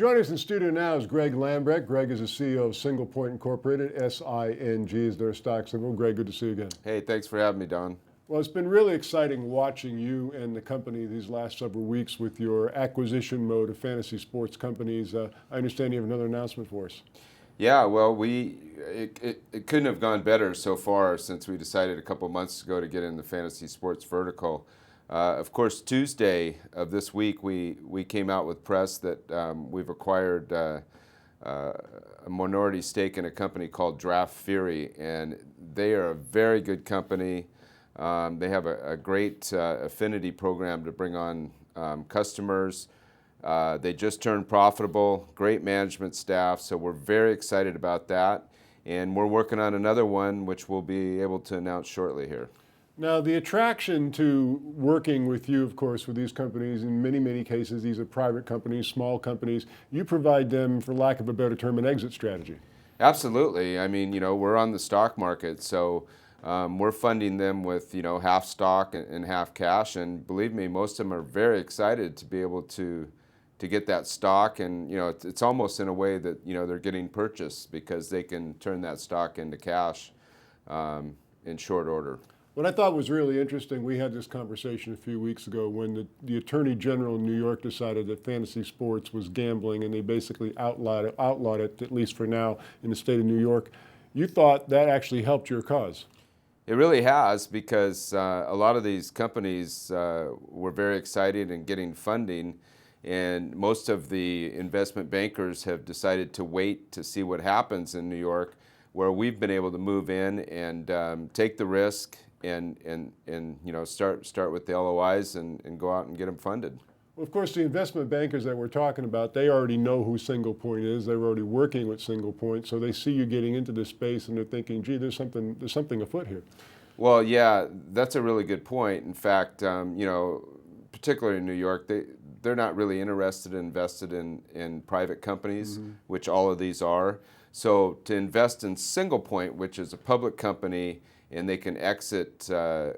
Joining us in studio now is Greg Lambrecht. Greg is the CEO of Singlepoint Incorporated. SING is their stock symbol. Greg, good to see you again. Hey, thanks for having me, Don. Well, it's been really exciting watching you and the company these last several weeks with your acquisition mode of fantasy sports companies. I understand you have another announcement for us. Yeah, well, it couldn't have gone better so far since we decided a couple months ago to get in the fantasy sports vertical. Of course, Tuesday of this week, we came out with press that we've acquired a minority stake in a company called Draft Fury, and they are a very good company. They have a great affinity program to bring on customers. They just turned profitable, great management staff, so we're very excited about that. And we're working on another one, which we'll be able to announce shortly here. Now, the attraction to working with you, of course, with these companies, in many cases, these are private companies, small companies. You provide them, for lack of a better term, an exit strategy. Absolutely. I mean, we're on the stock market, so we're funding them with, half stock and half cash. And believe me, most of them are very excited to be able to get that stock. And, it's almost in a way that, they're getting purchased because they can turn that stock into cash in short order. What I thought was really interesting, we had this conversation a few weeks ago when the Attorney General in New York decided that fantasy sports was gambling, and they basically outlawed it, at least for now, in the state of New York. You thought that actually helped your cause. It really has, because a lot of these companies were very excited in getting funding, and most of the investment bankers have decided to wait to see what happens in New York, where we've been able to move in and take the risk and start with the LOIs and go out and get them funded. Well, of course, the investment bankers that we're talking about, they already know who Singlepoint is. They're already working with Singlepoint, so they see you getting into this space and they're thinking, gee, there's something afoot here. Well, yeah, that's a really good point. In fact, particularly in New York, they're not really interested in invested in private companies, which all of these are. So to invest in Singlepoint, which is a public company, and they can exit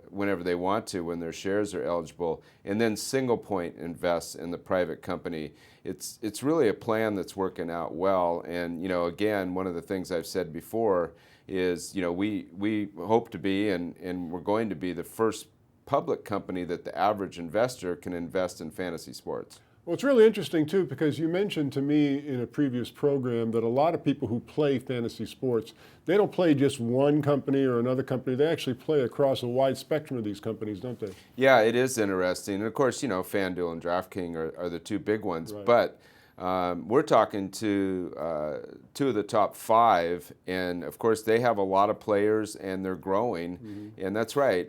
whenever they want to when their shares are eligible, and then Singlepoint invests in the private company. It's really a plan that's working out well. And again, one of the things I've said before is we hope to be and we're going to be the first public company that the average investor can invest in fantasy sports. Well, it's really interesting, too, because you mentioned to me in a previous program that a lot of people who play fantasy sports, they don't play just one company or another company. They actually play across a wide spectrum of these companies, don't they? Yeah, it is interesting. And of course, FanDuel and DraftKings are the two big ones. Right. But we're talking to two of the top five. And of course, they have a lot of players and they're growing. And that's right.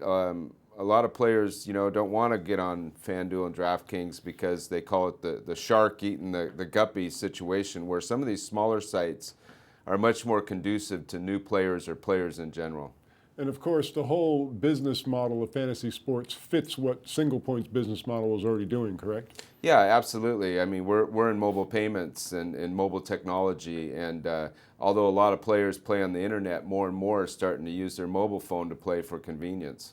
A lot of players, don't want to get on FanDuel and DraftKings because they call it the shark eating the guppy situation, where some of these smaller sites are much more conducive to new players or players in general. And of course, the whole business model of fantasy sports fits what Singlepoint's business model is already doing, correct? Yeah, absolutely. I mean, we're in mobile payments and in mobile technology, and although a lot of players play on the internet, more and more are starting to use their mobile phone to play for convenience.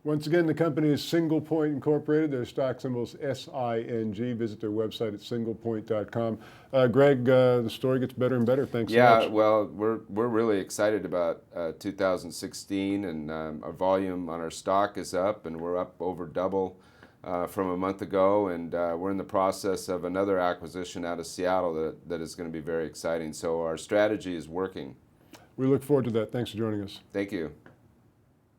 Once again, the company is Singlepoint Incorporated. Their stock symbol is SING. Visit their website at singlepoint.com. Greg, the story gets better and better. Thanks so much. Yeah, well, we're really excited about 2016, and our volume on our stock is up, and we're up over double from a month ago, and we're in the process of another acquisition out of Seattle that is going to be very exciting. So our strategy is working. We look forward to that. Thanks for joining us. Thank you.